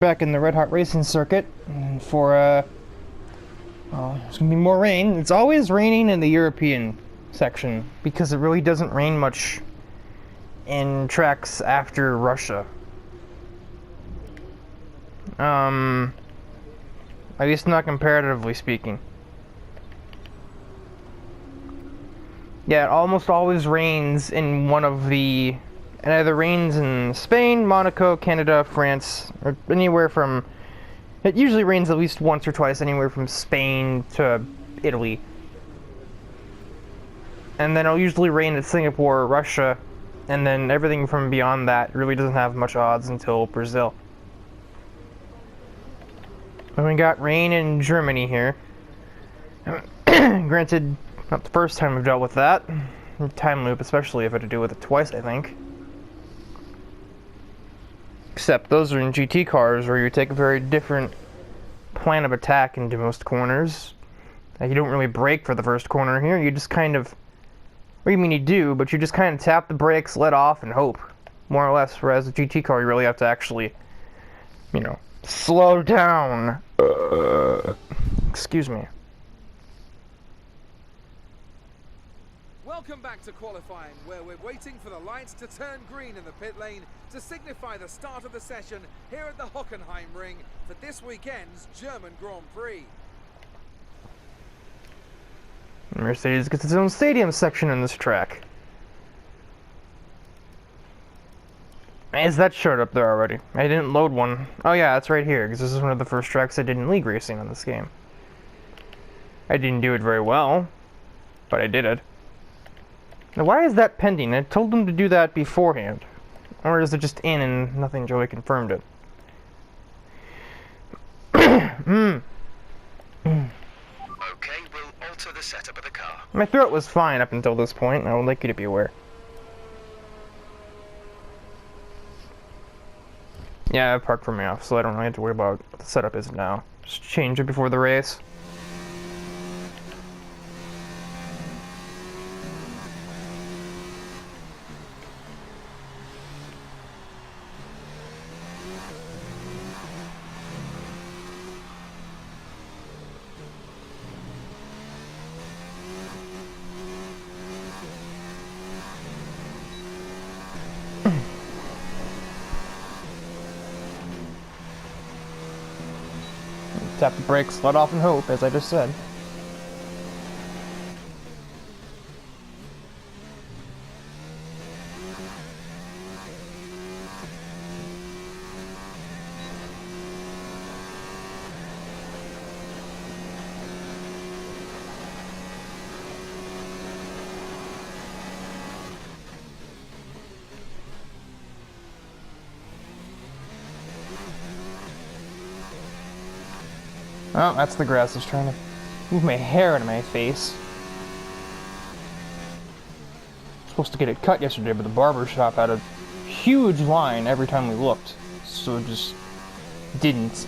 Back in the Red Hot Racing circuit for there's gonna be more rain. It's always raining in the European section because it really doesn't rain much in tracks after Russia. At least not comparatively speaking. Yeah, it almost always rains in one of the... It either rains in Spain, Monaco, Canada, France, or anywhere from... It usually rains at least once or twice anywhere from Spain to Italy. And then it'll usually rain in Singapore, Russia, and then everything from beyond that really doesn't have much odds until Brazil. And we got rain in Germany here. Granted, not the first time I've dealt with that. Time loop, especially if I had to deal with it twice, I think. Except those are in GT cars where you take a very different plan of attack into most corners. You don't really brake for the first corner here, you just kind of... What do you mean you do, but you just kind of tap the brakes, let off, and hope. More or less, whereas a GT car you really have to actually, you know, slow down. Excuse me. Welcome back to qualifying, where we're waiting for the lights to turn green in the pit lane to signify the start of the session here at the Hockenheim Ring for this weekend's German Grand Prix. Mercedes gets its own stadium section in this track. Is that showed up there already? I didn't load one. Oh yeah, it's right here, because this is one of the first tracks I did in league racing on this game. I didn't do it very well, but I did it. Now why is that pending? I told them to do that beforehand. Or is it just in and nothing really confirmed it? Okay, we'll alter the setup of the car. My throat was fine up until this point, and I would like you to be aware. Yeah, I parked for me off, so I don't really have to worry about what the setup is now. Just change it before the race. Tap the brakes, let off and hope, as I just said. Oh, that's the grass that's trying to move my hair out of my face. I was supposed to get it cut yesterday, but the barber shop had a huge line every time we looked, so it just didn't.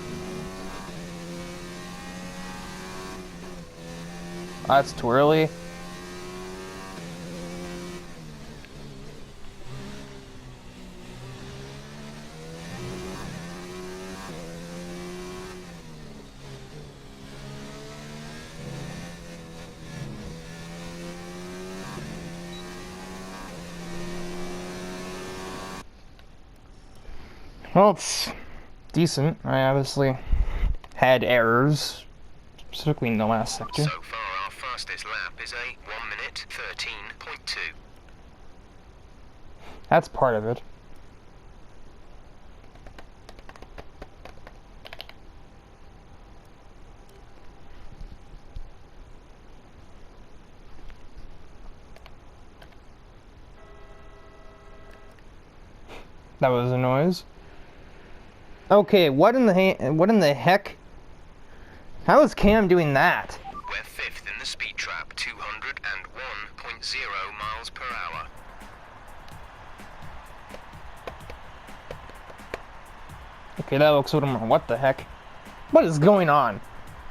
That's too early. Well, it's decent. I obviously had errors, specifically in the last section. So far, our fastest lap is a 1 minute 13.2. That's part of it. That was a noise. Okay, what in the heck? How is Cam doing that? We're 5th in the speed trap, 201.0 miles per hour. Okay, that looks a little more. What the heck? What is going on?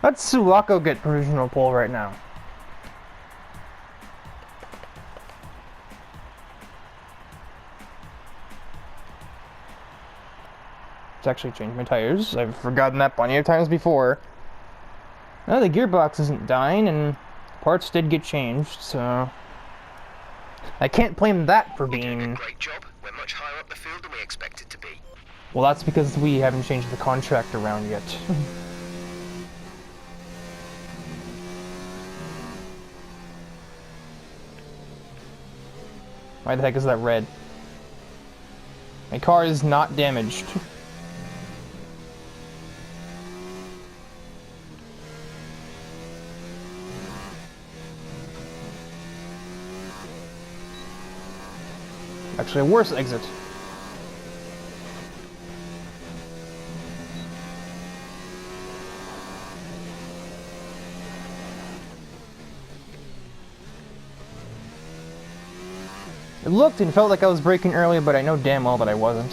Let Sulako get provisional pole right now. to actually change my tires. I've forgotten that plenty of times before. No, the gearbox isn't dying, and parts did get changed, so I can't blame that for You're doing being... a great job. We're much higher up the field than we expected to be. Well, that's because we haven't changed the contract around yet. Why the heck is that red? My car is not damaged. Actually, a worse exit. It looked and felt like I was braking early, but I know damn well that I wasn't.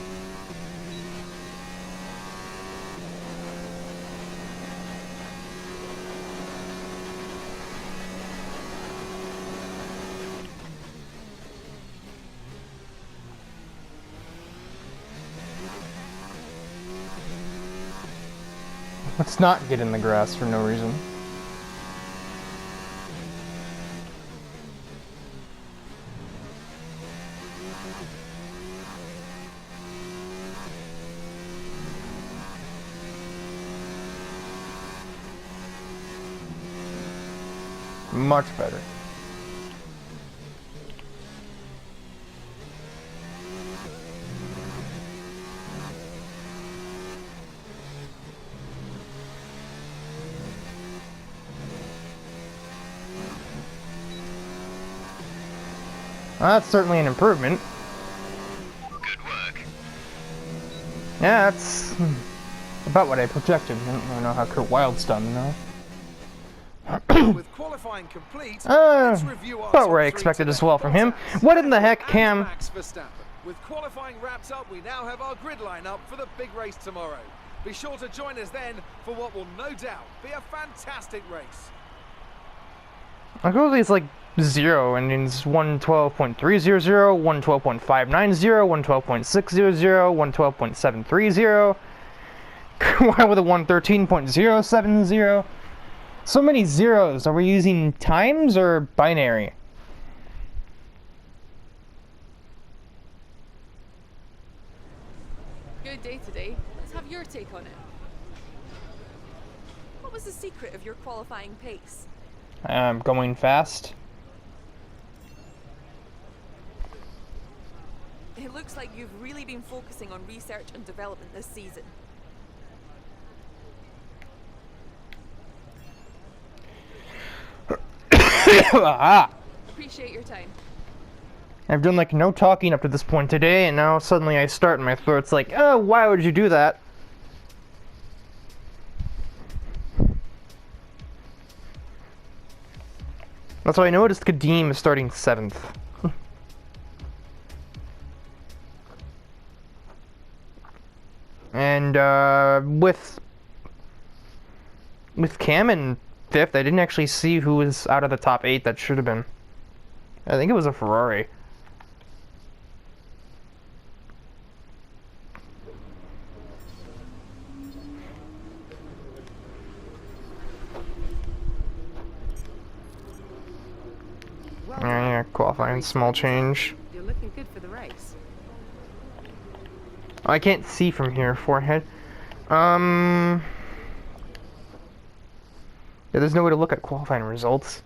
Let's not get in the grass for no reason. Much better. Well, that's certainly an improvement. Good work. Yeah, that's about what I projected. I don't really know how Kurt Wild's done, though. With qualifying complete, let's review our About top where I three expected today. as well from him. What in the heck, And Cam? Max Verstappen. With qualifying wrapped up, we now have our grid lineup for the big race tomorrow. Be sure to join us then for what will no doubt be a fantastic race. I go these like 0 and it's 112.300, 112.590, 112.600, 112.730. Why with a 113.070? So many zeros. Are we using times or binary? Good day today. Let's have your take on it. What was the secret of your qualifying pace? Going fast. It looks like you've really been focusing on research and development this season. Appreciate your time. I've done like no talking up to this point today, and now suddenly I start and my throat's like, oh, why would you do that? That's why I noticed Kadeem is starting 7th. And with Cam in 5th, I didn't actually see who was out of the top 8 that should have been. I think it was a Ferrari. Well Yeah, qualifying, small change. You're looking good for the race. I can't see from here, forehead. Yeah, there's no way to look at qualifying results.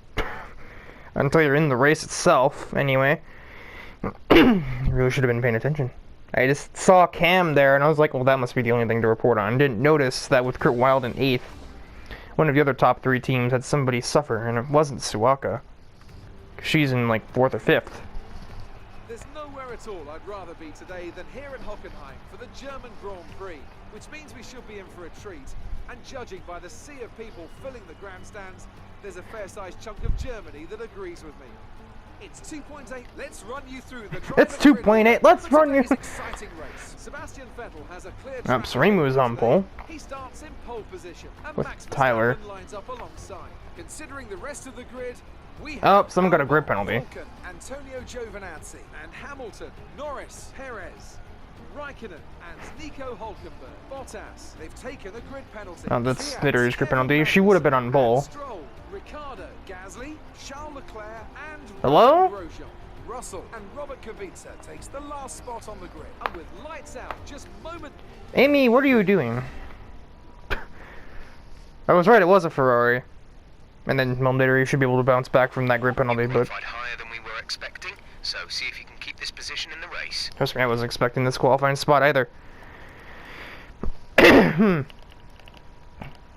Until you're in the race itself, anyway. You really should have been paying attention. I just saw Cam there, and I was like, well, that must be the only thing to report on. Didn't notice that with Kurt Wild in 8th, one of the other top 3 teams had somebody suffer, and it wasn't Suaka. She's in, like, 4th or 5th. There's nowhere at all I'd rather be today than here at Hockenheim for the German Grand Prix, which means we should be in for a treat. And judging by the sea of people filling the grandstands, there's a fair-sized chunk of Germany that agrees with me. It's 2.8. Let's run you through the driver It's 2.8. Let's run you. Exciting race. Sebastian Vettel has a clear track Sarimu's on pole. He starts in pole position, and With Max Tyler. Verstappen lines up alongside. Considering the rest of the grid, we have Oh, someone got a grid penalty. Vulcan, Antonio Giovinazzi, and Hamilton, Norris, Perez. Raikkonen and Nico Hülkenberg. Bottas, they've taken a grid penalty. Oh, that's Fiat, Bitter's grid penalty. Kevin She would have been on Magnussen, pole. and Stroll, Ricciardo, Gasly, Charles Leclerc, and Hello? Romain Grosjean. Russell and Robert Kubica takes the last spot on the grid. And with lights out, just moment. Amy, what are you doing? I was right, it was a Ferrari. And then later you should be able to bounce back from that grid penalty, but Qualified higher than we were expecting, so see if you can keep this position in the race. trust me, I wasn't expecting this qualifying spot either. I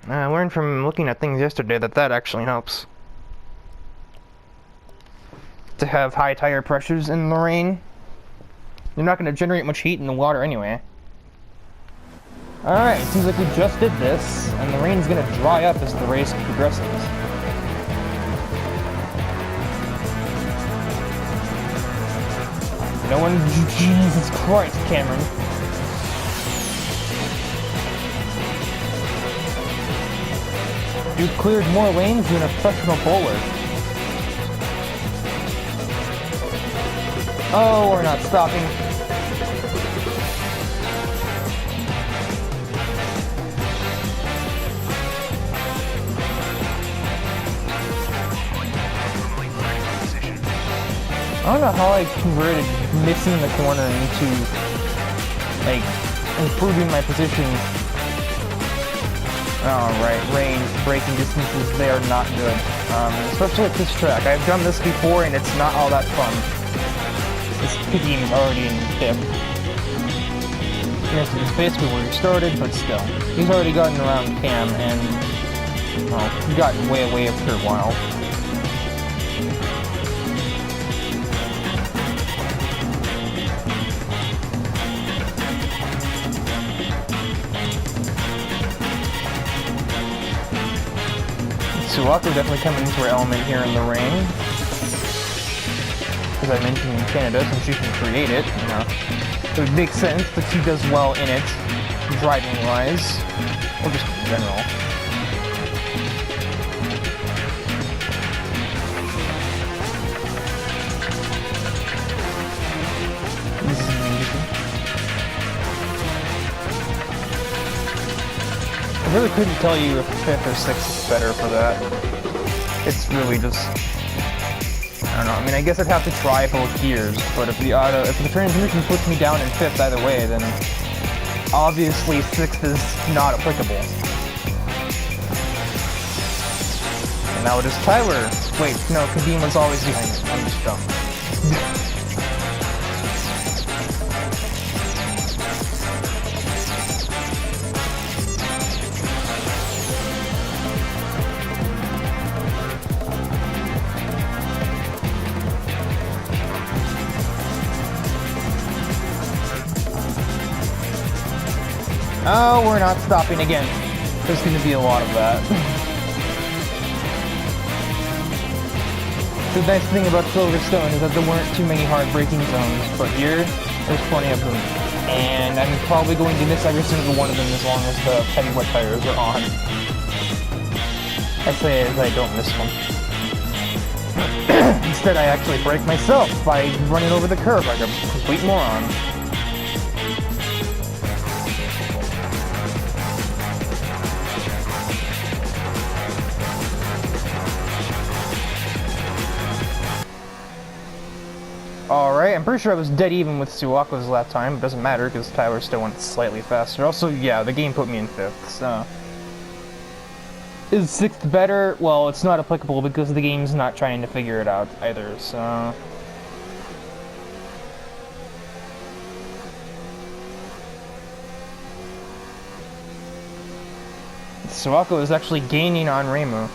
learned from looking at things yesterday that actually helps. To have high tire pressures in the rain. You're not going to generate much heat in the water anyway. Alright, it seems like we just did this, and the rain's going to dry up as the race progresses. No one... Jesus Christ, Cameron. You cleared more lanes than a professional bowler. Oh, we're not stopping. I don't know how I converted missing the corner into, like, improving my position. Alright, range, braking distances, they are not good. Especially at this track. I've done this before and it's not all that fun. This team is already in fifth. Yes, it's basically where he started, but still. He's already gotten around Cam and, well, he got way after a while. Suwaka definitely coming into her element here in the rain. As I mentioned in Canada, since she can create it, you know, it would make sense that she does well in it, driving-wise, or just in general. This is amazing. I really couldn't tell you if 5th or 6th is better for that. It's really just... I don't know, I mean, I guess I'd have to try both gears, but if the transmission puts me down in 5th either way, then obviously 6th is not applicable. And now it is Tyler. Wait, no, Kadeem was always behind me. I'm just dumb. Oh, we're not stopping again. There's going to be a lot of that. The nice thing about Silverstone is that there weren't too many hard braking zones, but here, there's plenty of them. And I'm probably going to miss every single one of them as long as the heavy wet tires are on. I say as I don't miss one. Instead, I actually brake myself by running over the curb like a complete moron. Alright, I'm pretty sure I was dead even with Suwaka's last time. It doesn't matter because Tyler still went slightly faster. Also, yeah, the game put me in 5th, so... Is 6th better? Well, it's not applicable because the game's not trying to figure it out either, so... Suwaka is actually gaining on Reimu.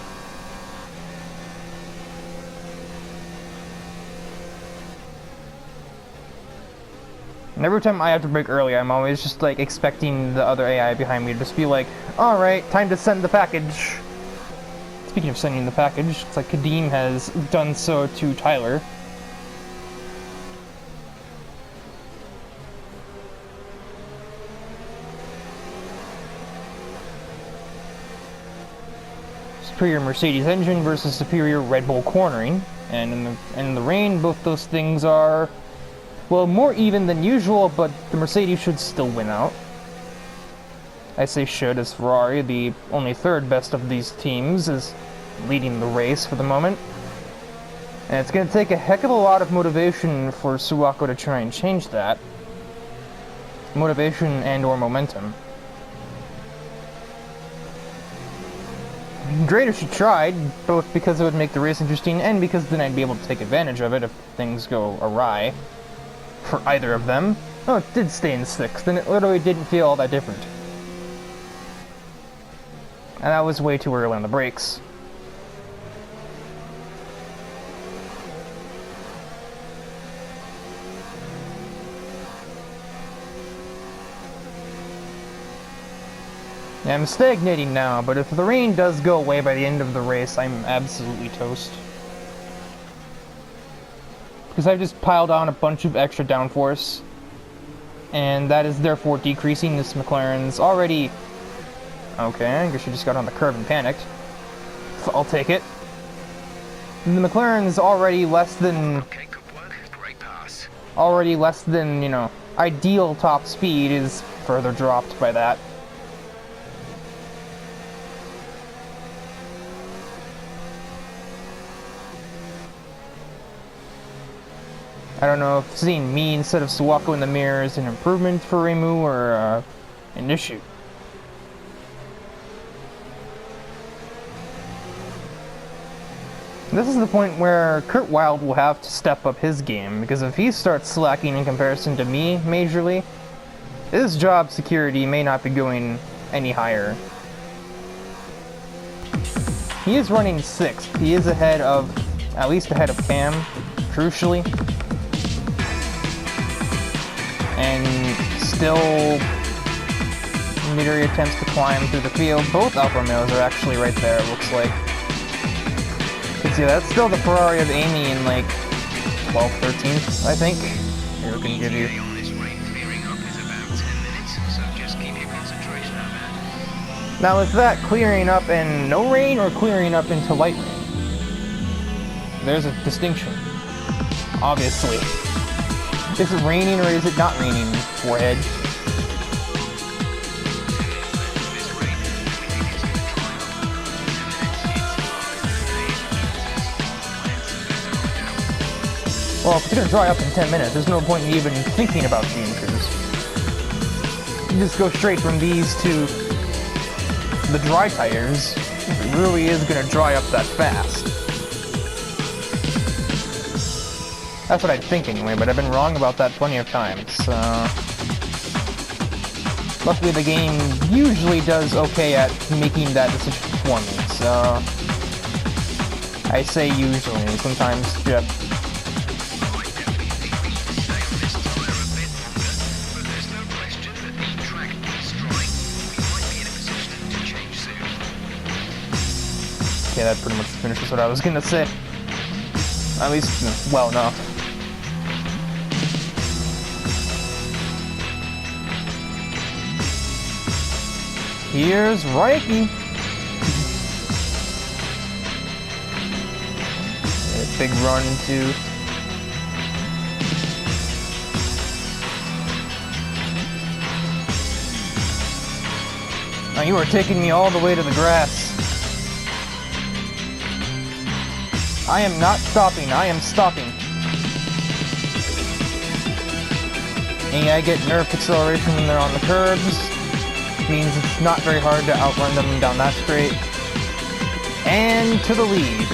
And every time I have to brake early, I'm always just like expecting the other AI behind me to just be like, alright, time to send the package. Speaking of sending the package, it's like Kadeem has done so to Tyler. Superior Mercedes engine versus superior Red Bull cornering. And in the rain, both those things are well, more even than usual, but the Mercedes should still win out. I say should, as Ferrari, the only third best of these teams, is leading the race for the moment. And it's going to take a heck of a lot of motivation for Suwako to try and change that. Motivation and or momentum. Great if she tried, both because it would make the race interesting and because then I'd be able to take advantage of it if things go awry for either of them. Oh, it did stay in 6th, and it literally didn't feel all that different. And that was way too early on the brakes. Yeah, I'm stagnating now, but if the rain does go away by the end of the race, I'm absolutely toast. Because I've just piled on a bunch of extra downforce, and that is therefore decreasing this McLaren's already... Okay, I guess she just got on the curb and panicked. I'll take it. The McLaren's already less than... Okay, good work. Great pass. Already less than, you know, ideal top speed is further dropped by that. I don't know if seeing me instead of Suwako in the mirror is an improvement for Reimu or an issue. This is the point where Kurt Wilde will have to step up his game, because if he starts slacking in comparison to me majorly, his job security may not be going any higher. He is running 6th. He is ahead of, at least ahead of Cam, crucially. And still myriad attempts to climb through the field. Both Alfa Romeos are actually right there, it looks like. Yeah, that's still the Ferrari of Amy in like 12th, 13th, I think. Here, we can give you. On this rain clearing up is about 10 minutes, so just keep your concentration on that. Now is that clearing up and no rain or clearing up into light rain? There's a distinction, obviously. Is it raining or is it not raining, forehead? Well, if it's going to dry up in 10 minutes, there's no point in even thinking about Gene Cruise. You just go straight from these to the dry tires. It really is going to dry up that fast. That's what I'd think anyway, but I've been wrong about that plenty of times, so... Luckily the game usually does okay at making that decision for me, so... I say usually, sometimes, yeah. Okay, that pretty much finishes what I was gonna say. At least, well enough. Here's Reiki. A big run into... Now you are taking me all the way to the grass. I am not stopping, I am stopping. And I get nerf acceleration when they're on the curbs. Means it's not very hard to outrun them down that straight. And to the lead.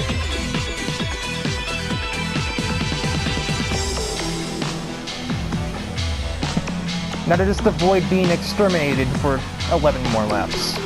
Now to just avoid being exterminated for 11 more laps.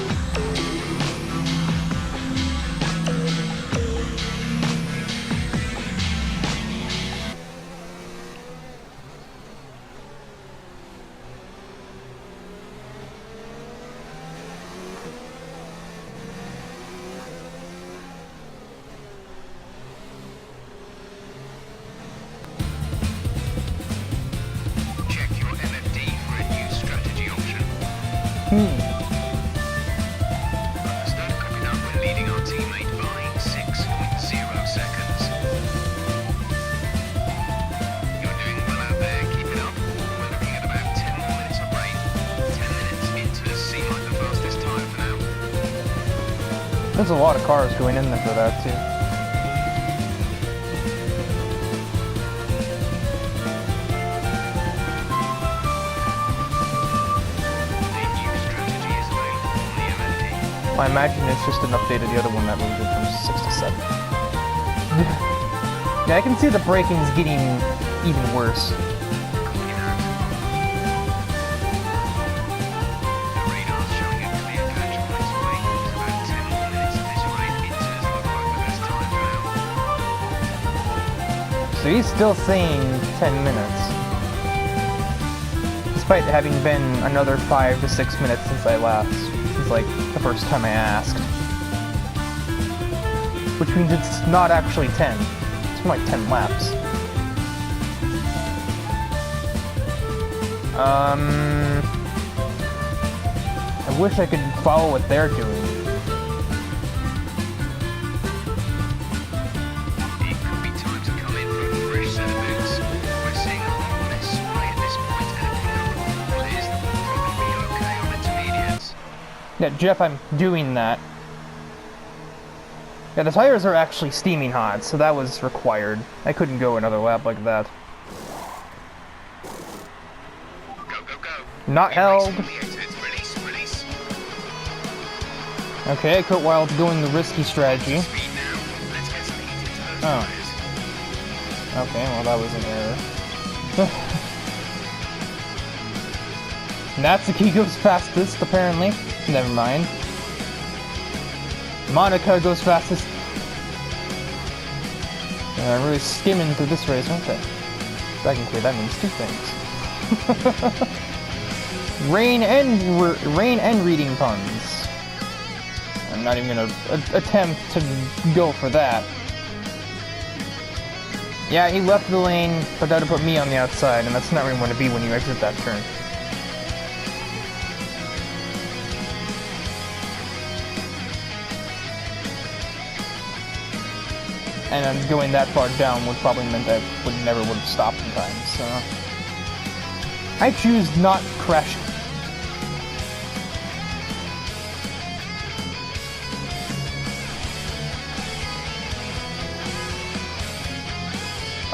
There's a lot of cars going in there for that, too. The new strategy is available on the MOD. I imagine it's just an update of the other one that moved it from 6 to 7. Yeah, I can see the braking's getting even worse. Copy that. The radar's showing a clear patch on its way. It's about 10 more minutes at this rate. Inters look like the best time for now. So he's still saying 10 minutes. Despite having been another 5 to 6 minutes since I last. Since, like, the first time I asked. Which means it's not actually 10. It's more like 10 laps. I wish I could follow what they're doing. It could be time to come in for a fresh set of boots. We're seeing a lot less spray at this point, and if we know what it is, then we'll probably be okay on intermediates. Yeah, Jeff, I'm doing that. Yeah, the tires are actually steaming hot, so that was required. I couldn't go another lap like that. Go, go, go. Not held. Release, release. Okay, Coatwild going the risky strategy. Speed now. Let's get some heat into those Oh. tires. Okay, well that was an error. Natsuki goes fastest, apparently. Never mind. Monica goes fastest. I'm really skimming through this race, aren't they? Technically, that means two things. Rain and reading puns. I'm not even gonna attempt to go for that. Yeah, he left the lane, but that'll put me on the outside, and that's not where you want to be when you exit that turn. And going that far down would probably meant I never would have stopped in time, so... I choose not crashing.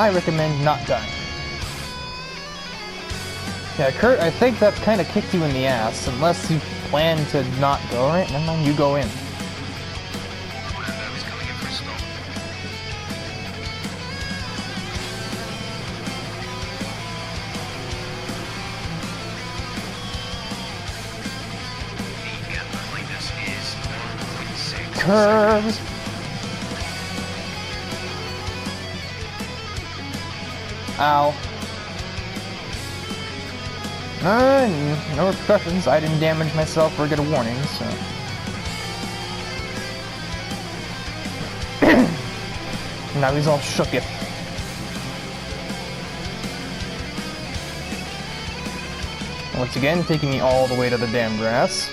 I recommend not dying. Yeah, Kurt, I think that kind of kicked you in the ass, unless you plan to not go right. Never mind, you go in. Orlando is coming in for a stop. The gap behind us is 1.6 Curves. seconds. Ow. No repercussions. I didn't damage myself or get a warning, so... Now he's all shooketh. Once again, taking me all the way to the damn grass.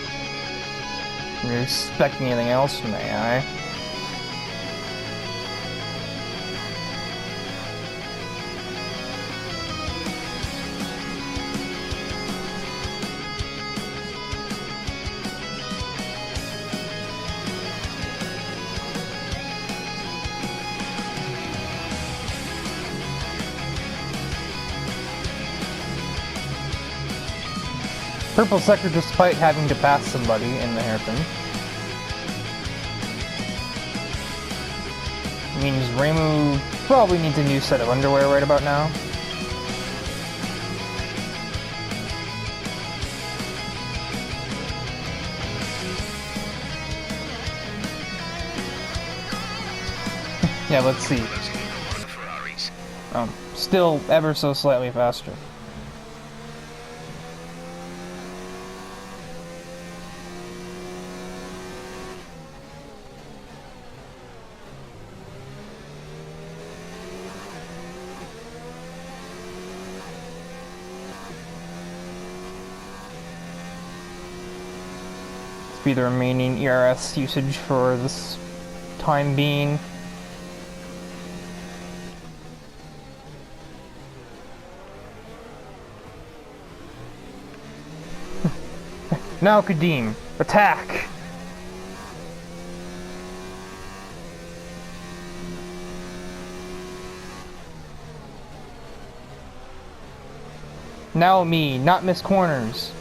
Are you expecting anything else, may I? Purple sector despite having to pass somebody in the hairpin. Means Reimu probably needs a new set of underwear right about now. Yeah, let's see. Closing in on one of the Ferraris. Still ever so slightly faster. Be the remaining ERS usage for this time being. Now Kadim, attack! Now me, not miss corners.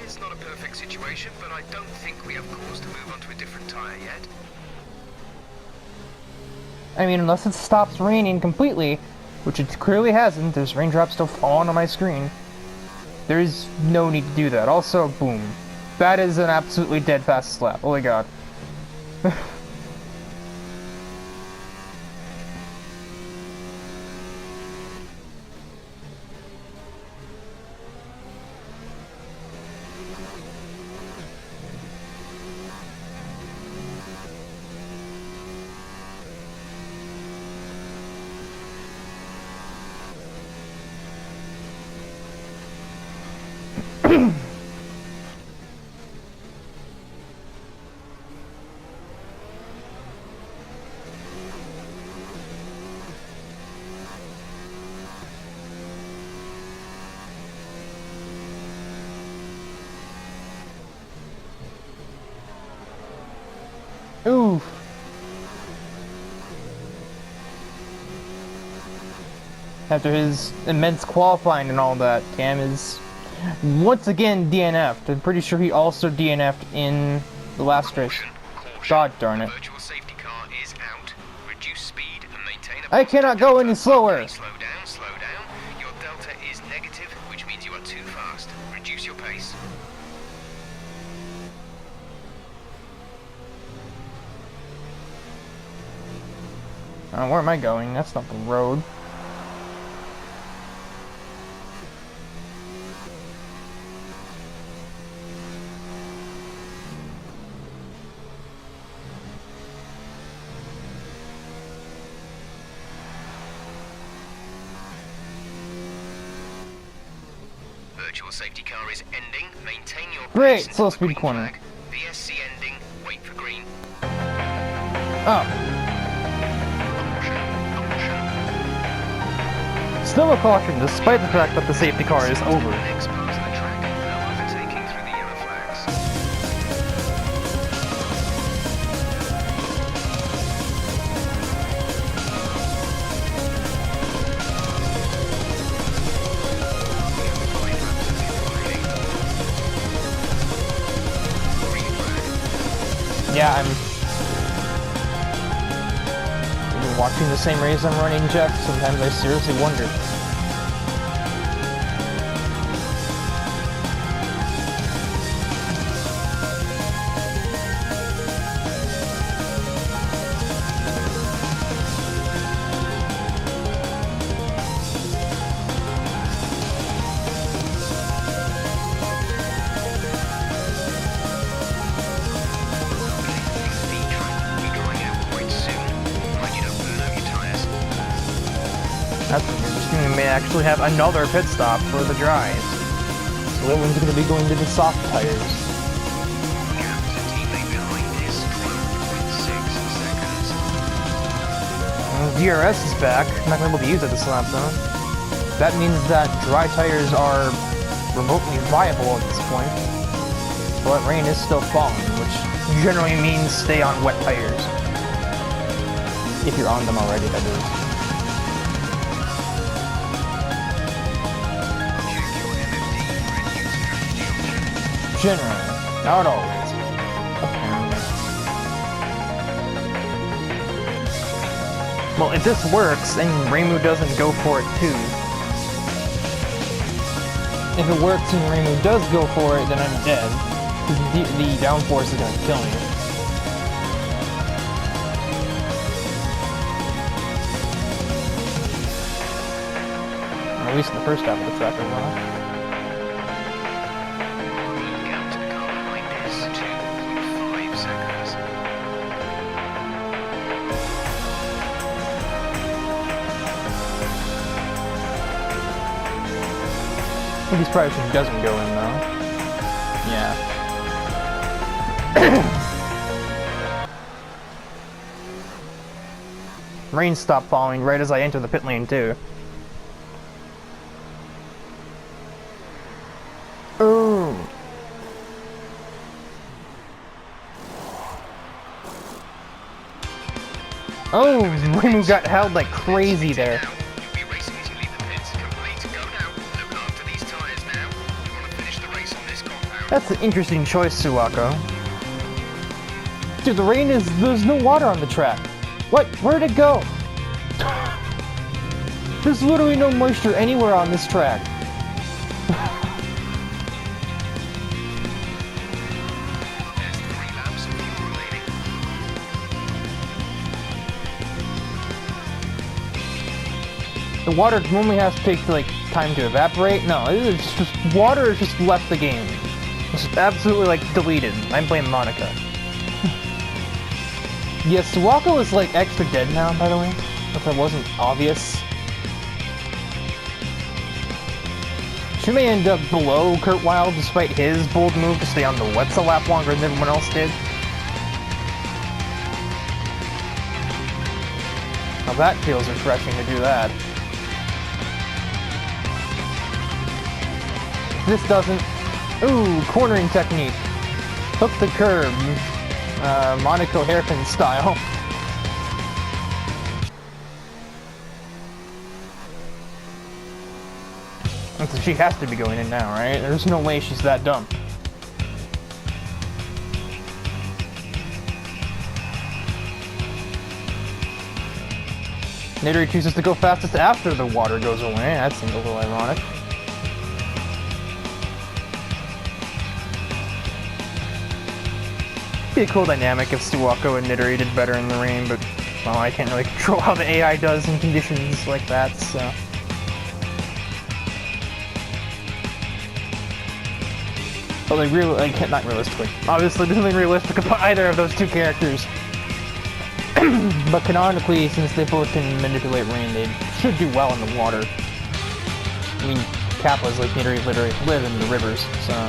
It's not a perfect situation, but I don't think we have cause to move on to a different tyre yet. I mean, unless it stops raining completely, which it clearly hasn't. There's raindrops still falling on my screen. There's no need to do that. Also, boom. That is an absolutely dead fast slap. Oh my god. Oof. After his immense qualifying and all that, Cam is once again DNF'd. I'm pretty sure he also DNF'd in the last race. God darn it. Virtual safety car is out. Reduce speed and maintain a I cannot go any slower. Slow down, slow down. Your delta is negative, which means you are too fast. Reduce your pace. Where am I going? That's not the road. Virtual safety car is ending. Maintain your Great, pace until slow the speed green corner. flag. VSC ending. Wait for green. Oh. Still a caution, despite the fact that the safety car is over. Next part of the track. No overtaking through the yellow flags. Yeah, I'm watching the same race I'm running, Jeff. Sometimes I seriously wonder. That's interesting. We may actually have another pit stop for the dries. So that one's going to be going to the soft tires. DRS is back. I'm not going to be able to use it this lap though. That means that dry tires are remotely viable at this point. But rain is still falling, which generally means stay on wet tires. If you're on them already, that is. Generally, not always, apparently. Well, if this works, and Reimu doesn't go for it too. If it works and Reimu does go for it, then I'm dead. Because the downforce is going to kill me. At least in the first half of the track, I will. I think he's probably should doesn't go in though. Yeah. Rain stopped falling right as I entered the pit lane too. Oh, Reimu got held like crazy there. You'll be racing as you leave the pits. Complete. Go now. Look after these tyres now. You want to finish the race on this compound. That's an interesting choice, Suwako. Dude, there's no water on the track. What? Where'd it go? There's literally no moisture anywhere on this track. There's 3 laps of fuel remaining. The water normally has to take like time to evaporate. No, it's just water just left the game. It's absolutely like deleted. I blame Monica. Yes, Suwako is like extra dead now, by the way. If that wasn't obvious. She may end up below Kurt Wilde despite his bold move to stay on the Wetzel lap longer than everyone else did. Now that feels refreshing to do that. This doesn't. Ooh, cornering technique. Hook the curb. Monaco hairpin style. So she has to be going in now, right? There's no way she's that dumb. Nidori chooses to go fastest after the water goes away. That seems a little ironic. Be a cool dynamic if Suwako and Nidori did better in the rain, but well, I can't really control how the AI does in conditions like that, so. But like, not realistically. Obviously, there's nothing realistic about either of those two characters. But canonically, since they both can manipulate rain, they should do well in the water. I mean, Kappas like Nidori literally live in the rivers, so.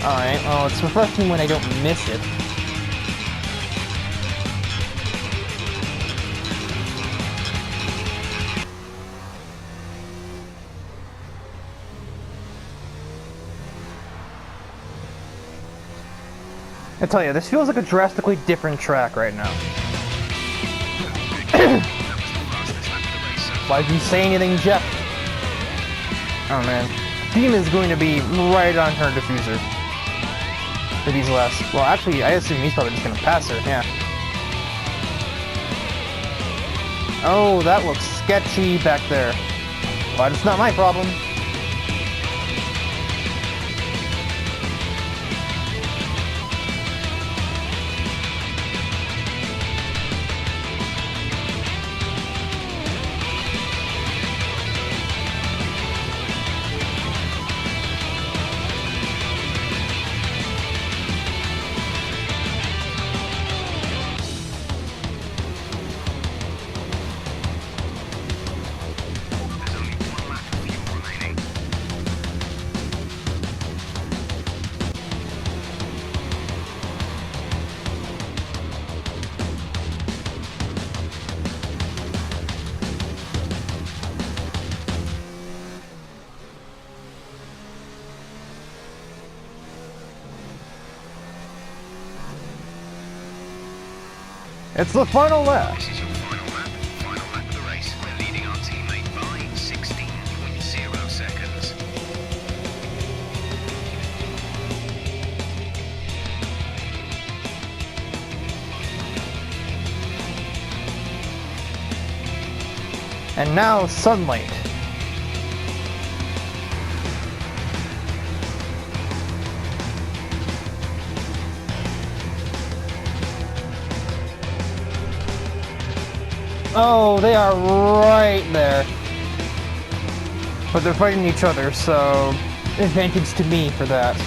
Alright, well, it's refreshing when I don't miss it. I tell you, this feels like a drastically different track right now. Why'd you say anything, Jeff? Oh man. Beam is going to be right on her diffuser. For these last... Well, actually, I assume he's probably just going to pass her, yeah. Oh, that looks sketchy back there. But it's not my problem. There's only 1 lap of fuel remaining. It's the final lap. This is your final lap of the race. We're leading our teammate by 16.0 seconds. And now, sunlight. Oh, they are right there. But they're fighting each other, so advantage to me for that.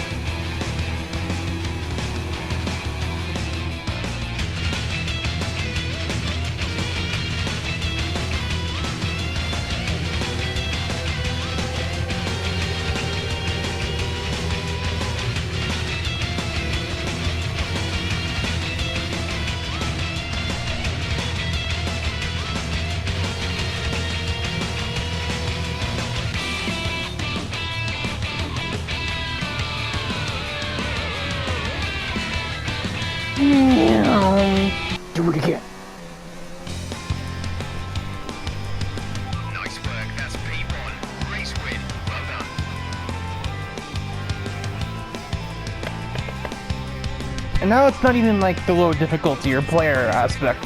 And now it's not even like the low difficulty or player aspect.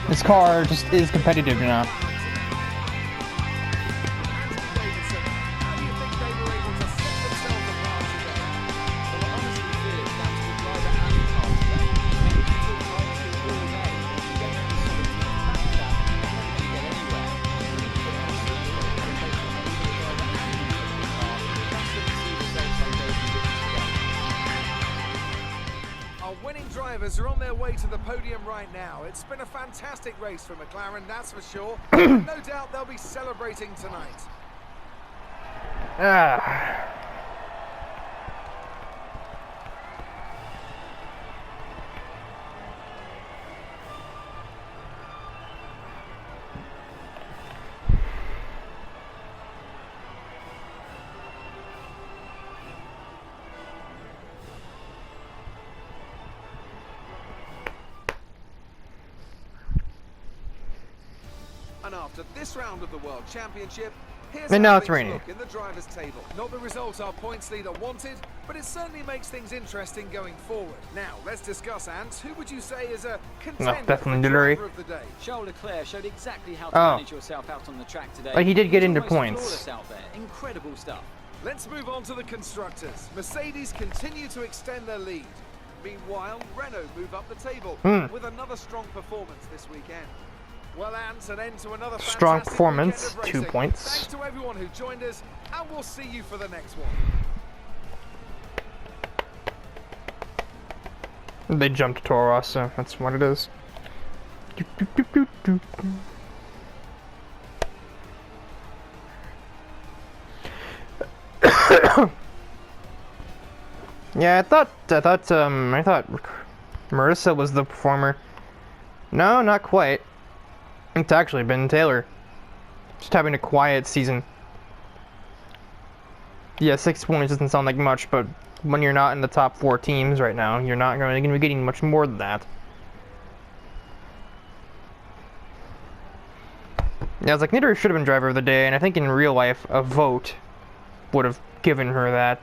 This car just is competitive now. How do you think they were able to set themselves apart today? Well, I honestly feel it's down to the driver and the car today. Maybe you took right through all day. You get to the sort of back that, and then you get anywhere. You need to put on some sort of dedication maybe to the driver and the car. That's good to see results like those you did today. Our winning drivers are on their way to the podium right now. It's been a fantastic race for McLaren, that's for sure. No doubt they'll be celebrating tonight. Ah. And after this round of the World Championship, here's And how now it's things raining. look in the drivers' table. Not the result our points leader wanted, but it certainly makes things interesting going forward. Now, let's discuss, Ant. Who would you say is a contender for definitely the Dillery. driver of the day? Charles Leclerc showed exactly how to Oh. manage yourself out on the track today. But he did get was into almost points. flawless out there. Incredible stuff. Let's move on to the constructors. Mercedes continue to extend their lead. Meanwhile, Renault move up the table with another strong performance this weekend. Well, Ant, an end to another Strong fantastic performance, weekend of 2 racing. points. Thanks to everyone who joined us, and we'll see you for the next one. They jumped to Toro Rosso, that's what it is. Yeah, I thought Marissa was the performer. No, not quite. It's actually been Taylor. Just having a quiet season. Yeah, 6 points doesn't sound like much, but when you're not in the top 4 teams right now, you're not going to be getting much more than that. Yeah, I was like, Nitter should have been driver of the day, and I think in real life, a vote would have given her that.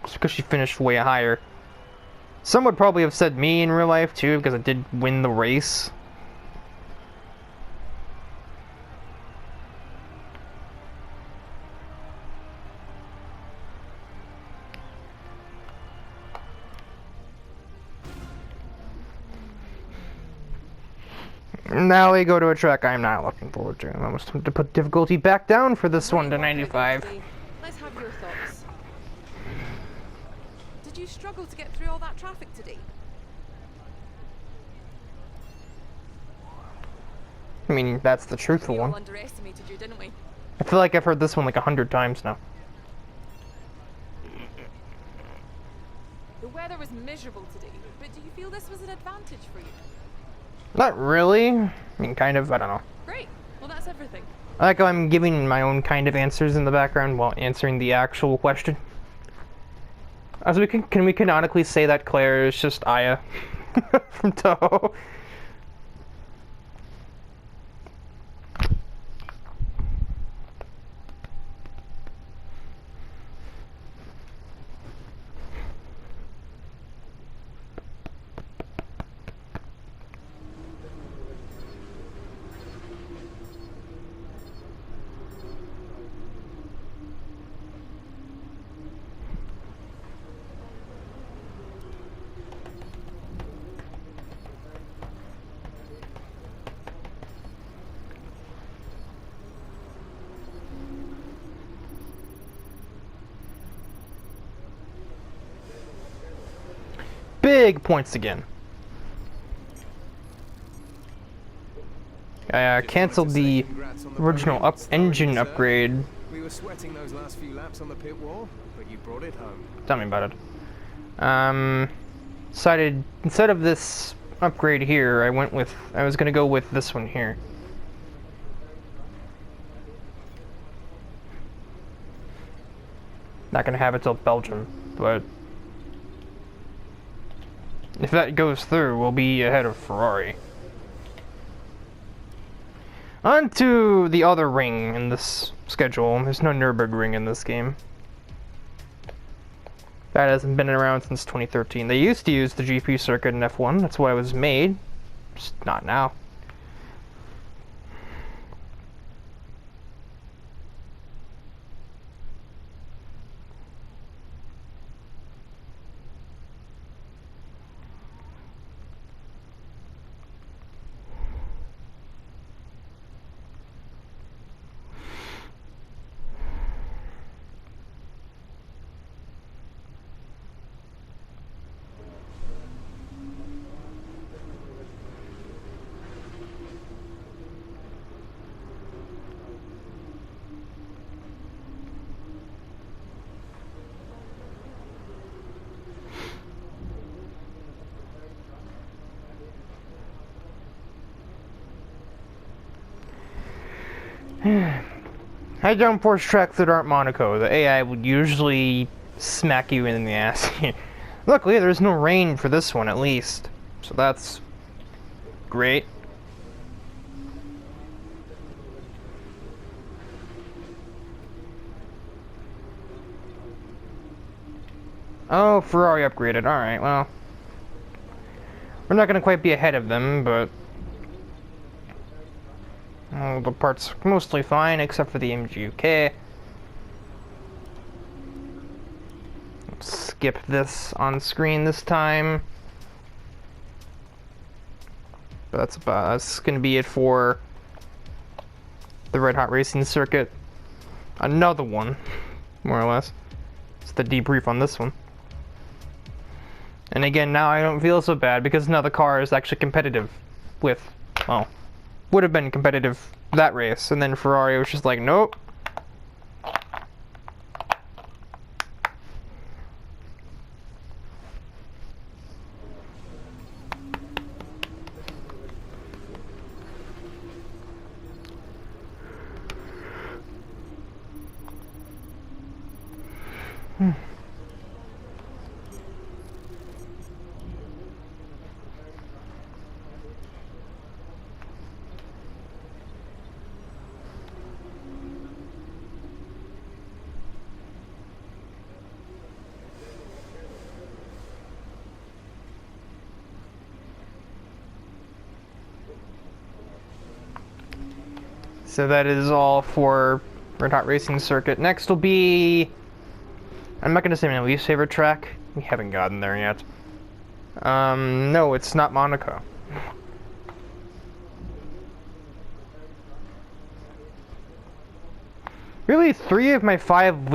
Just because she finished way higher. Some would probably have said me in real life too, because I did win the race. Now we go to a track I'm not looking forward to. I'm almost tempted to put difficulty back down for this one to 95. Let's have your thoughts. Did you struggle to get through all that traffic today? I mean, that's the truthful We all one. underestimated you, didn't we? I feel like I've heard this one like 100 times now. The weather was miserable today, but do you feel this was an advantage for you? Not really. I mean, kind of. I don't know. Great. Well, that's everything. I like how I'm giving my own kind of answers in the background while answering the actual question. As we can we canonically say that Claire is just Aya from Toho? Big points again. I canceled the original engine upgrade. We were sweating those last few laps on the pit wall, but you brought it home. Tell me about it. Decided instead of this upgrade here, I was gonna go with this one here. Not gonna have it till Belgium, but if that goes through, we'll be ahead of Ferrari. On to the other ring in this schedule. There's no Nürburgring in this game. That hasn't been around since 2013. They used to use the GP circuit in F1. That's why it was made. Just not now. High downforce tracks that aren't Monaco. The AI would usually smack you in the ass. Luckily, there's no rain for this one, at least. So that's great. Oh, Ferrari upgraded. Alright, well. We're not going to quite be ahead of them, but... oh, the part's mostly fine, except for the MGUK. Let's skip this on screen this time. But that's going to be it for the Red Hot Racing Circuit. Another one, more or less. It's the debrief on this one. And again, now I don't feel so bad because now the car is actually competitive with, well, would have been competitive that race, and then Ferrari was just like, nope. So that is all for Red Hot Racing Circuit. Next will be... I'm not going to say my least favorite track. We haven't gotten there yet. No, it's not Monaco. Really, 4 of my 5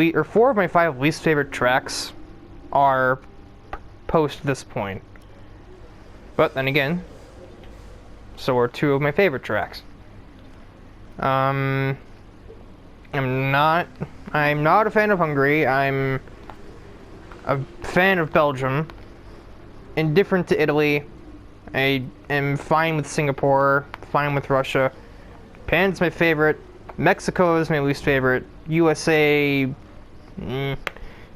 least favorite tracks are post this point. But then again, so are 2 of my favorite tracks. I'm not a fan of Hungary. I'm a fan of Belgium. Indifferent to Italy. I am fine with Singapore, fine with Russia. Japan's my favorite. Mexico is my least favorite. USA,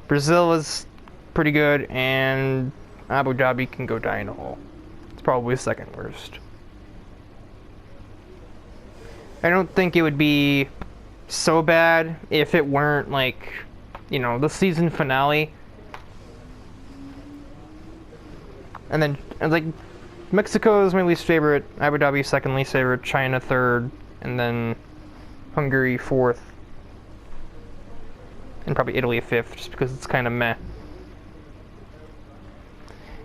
Brazil is pretty good, and Abu Dhabi can go die in a hole. It's probably second worst. I don't think it would be so bad if it weren't, like, you know, the season finale. And then, like, Mexico is my least favorite, Abu Dhabi second least favorite, China third, and then Hungary fourth. And probably Italy fifth, just because it's kind of meh.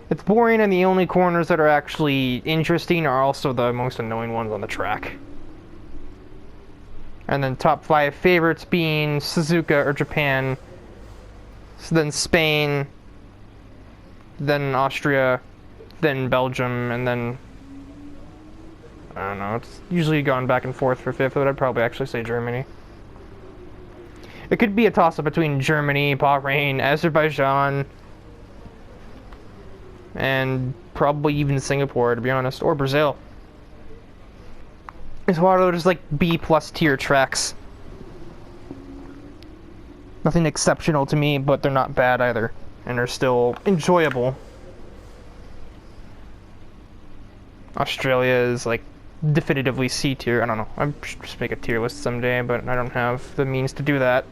It's boring, and the only corners that are actually interesting are also the most annoying ones on the track. And then top 5 favorites being Suzuka or Japan, so then Spain, then Austria, then Belgium, and then, I don't know, it's usually gone back and forth for 5th, but I'd probably actually say Germany. It could be a toss-up between Germany, Bahrain, Azerbaijan, and probably even Singapore, to be honest, or Brazil. It's one of those, like, B-plus tier tracks. Nothing exceptional to me, but they're not bad either, and they're still enjoyable. Australia is, like, definitively C tier. I don't know. I should just make a tier list someday, but I don't have the means to do that.